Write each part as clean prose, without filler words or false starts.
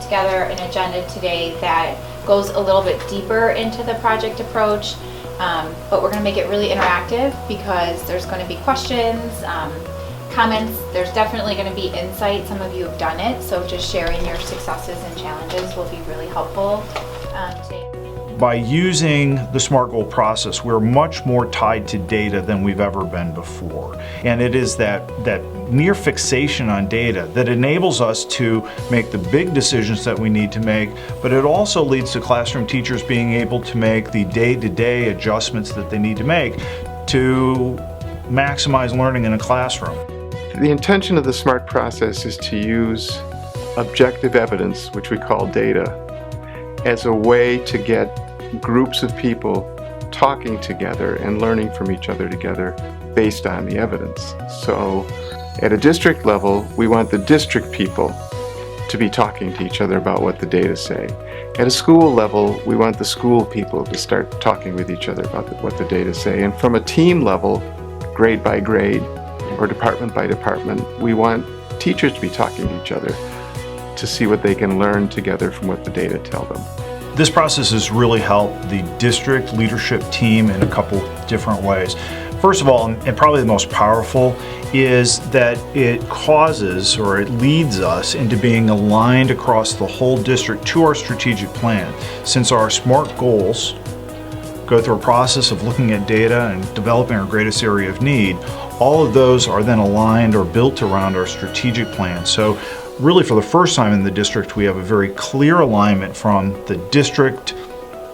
together an agenda today that goes a little bit deeper into the project approach, but we're going to make it really interactive because there's going to be questions, comments. There's definitely going to be insight. Some of you have done it, so just sharing your successes and challenges will be really helpful today. By using the SMART goal process, we're much more tied to data than we've ever been before. And it is that near fixation on data that enables us to make the big decisions that we need to make, but it also leads to classroom teachers being able to make the day-to-day adjustments that they need to make to maximize learning in a classroom. The intention of the SMART process is to use objective evidence, which we call data, as a way to get groups of people talking together and learning from each other together based on the evidence. So at a district level, we want the district people to be talking to each other about what the data say. At a school level, we want the school people to start talking with each other about what the data say. And from a team level, grade by grade or department by department, we want teachers to be talking to each other to see what they can learn together from what the data tell them. This process has really helped the district leadership team in a couple different ways. First of all, and probably the most powerful, is that it causes or it leads us into being aligned across the whole district to our strategic plan. Since our SMART goals go through a process of looking at data and developing our greatest area of need, all of those are then aligned or built around our strategic plan. So really, for the first time in the district, we have a very clear alignment from the district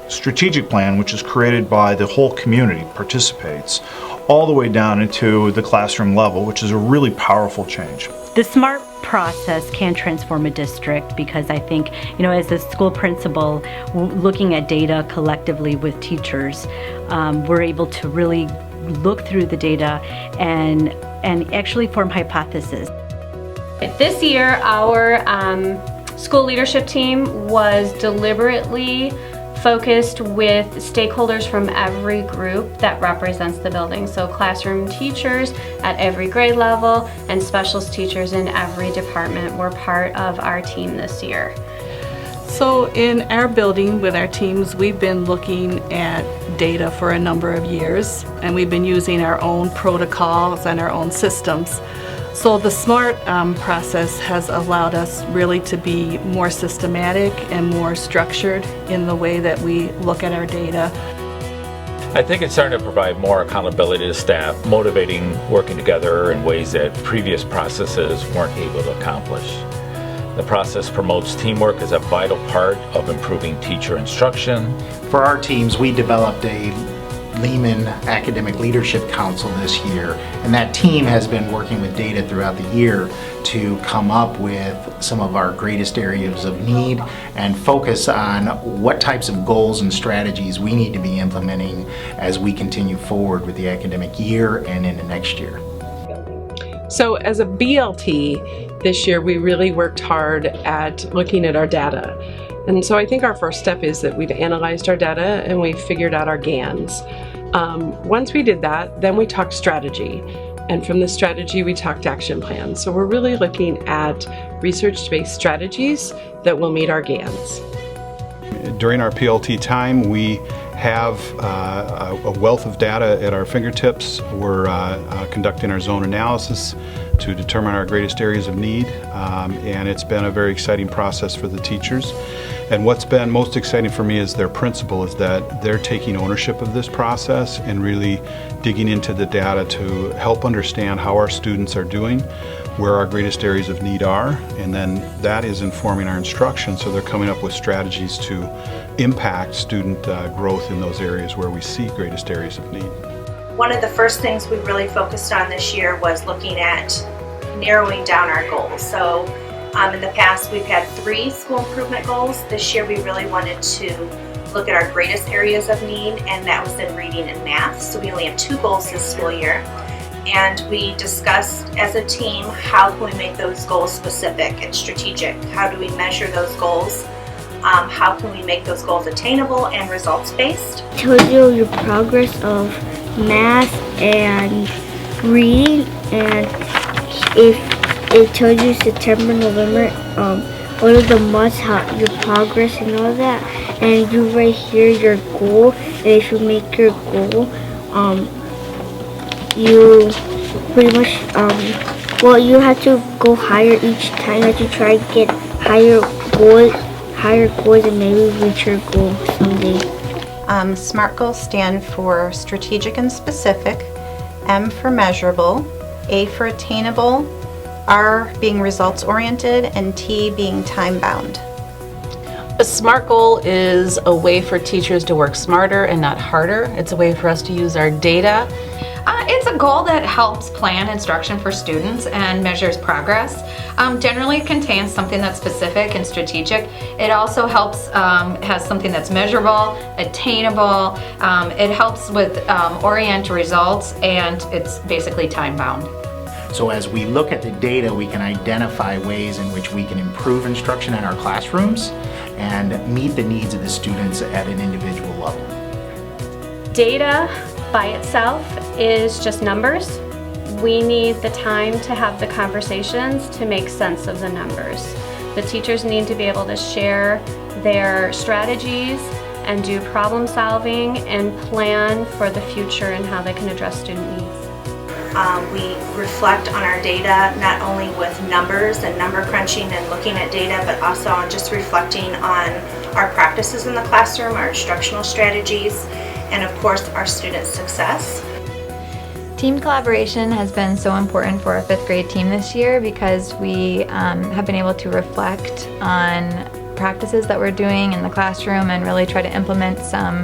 strategic plan, which is created by the whole community, participates, all the way down into the classroom level, which is a really powerful change. The SMART process can transform a district because I think, as a school principal, looking at data collectively with teachers, we're able to really look through the data and actually form hypotheses. This year, our school leadership team was deliberately focused with stakeholders from every group that represents the building. So classroom teachers at every grade level and specialist teachers in every department were part of our team this year. So in our building with our teams, we've been looking at data for a number of years, and we've been using our own protocols and our own systems. So the SMART process has allowed us really to be more systematic and more structured in the way that we look at our data. I think it's starting to provide more accountability to staff, motivating working together in ways that previous processes weren't able to accomplish. The process promotes teamwork as a vital part of improving teacher instruction. For our teams, we developed a Lehman Academic Leadership Council this year, and that team has been working with data throughout the year to come up with some of our greatest areas of need and focus on what types of goals and strategies we need to be implementing as we continue forward with the academic year and into next year. So as a BLT this year, we really worked hard at looking at our data. And so I think our first step is that we've analyzed our data and we've figured out our GANs. Once we did that, then we talked strategy. And from the strategy, we talked action plans. So we're really looking at research-based strategies that will meet our GANs. During our PLT time, we have a wealth of data at our fingertips. We're conducting our zone analysis to determine our greatest areas of need, and it's been a very exciting process for the teachers. And what's been most exciting for me as their principal is that they're taking ownership of this process and really digging into the data to help understand how our students are doing, where our greatest areas of need are, and then that is informing our instruction, so they're coming up with strategies to impact student growth in those areas where we see greatest areas of need. One of the first things we really focused on this year was looking at narrowing down our goals. So in the past we've had 3 school improvement goals. This year we really wanted to look at our greatest areas of need, and that was in reading and math. So we only have 2 goals this school year. And we discussed as a team, how can we make those goals specific and strategic? How do we measure those goals? How can we make those goals attainable and results-based? It tells you your progress of math and reading, and if it tells you September, November, all of the months, how your progress and all that, and you write here your goal. And if you make your goal, you pretty much well, you have to go higher each time. You have to try to get higher goals, and maybe reach your goal someday. SMART goals stand for strategic and specific, M for measurable, A for attainable, R being results oriented, and T being time bound. A SMART goal is a way for teachers to work smarter and not harder. It's a way for us to use our data. It's a goal that helps plan instruction for students and measures progress. Generally it contains something that's specific and strategic. It also helps, has something that's measurable, attainable. It helps with orient results, and it's basically time bound. So as we look at the data, we can identify ways in which we can improve instruction in our classrooms and meet the needs of the students at an individual level. Data by itself is just numbers. We need the time to have the conversations to make sense of the numbers. The teachers need to be able to share their strategies and do problem solving and plan for the future and how they can address student needs. We reflect on our data not only with numbers and number crunching and looking at data, but also on just reflecting on our practices in the classroom, our instructional strategies, and of course our students' success. Team collaboration has been so important for our 5th grade team this year because we have been able to reflect on practices that we're doing in the classroom and really try to implement some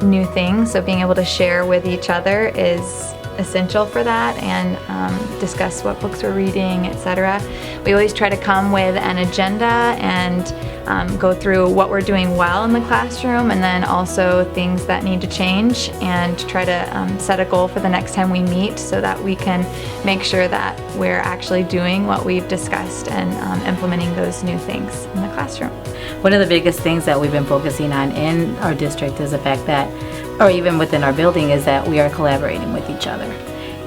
new things. So being able to share with each other is essential for that, and discuss what books we're reading, etc. We always try to come with an agenda and go through what we're doing well in the classroom, and then also things that need to change, and try to set a goal for the next time we meet so that we can make sure that we're actually doing what we've discussed and implementing those new things in the classroom. One of the biggest things that we've been focusing on in our district is the fact that, or even within our building, is that we are collaborating with each other.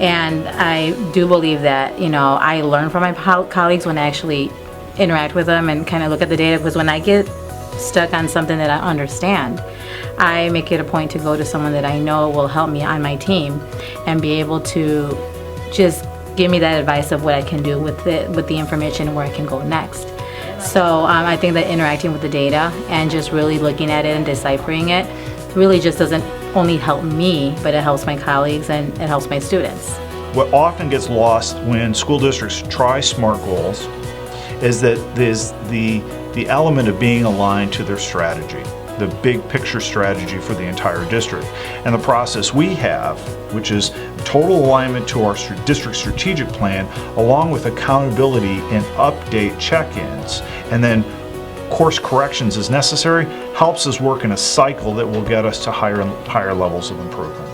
And I do believe that, I learn from my colleagues when I actually interact with them and kind of look at the data, because when I get stuck on something that I understand, I make it a point to go to someone that I know will help me on my team and be able to just give me that advice of what I can do with the information and where I can go next. So I think that interacting with the data and just really looking at it and deciphering it really just doesn't only help me, but it helps my colleagues and it helps my students. What often gets lost when school districts try SMART goals is that there's the element of being aligned to their strategy, the big picture strategy for the entire district. And the process we have, which is total alignment to our district strategic plan, along with accountability and update check-ins, and then course corrections as necessary, helps us work in a cycle that will get us to higher levels of improvement.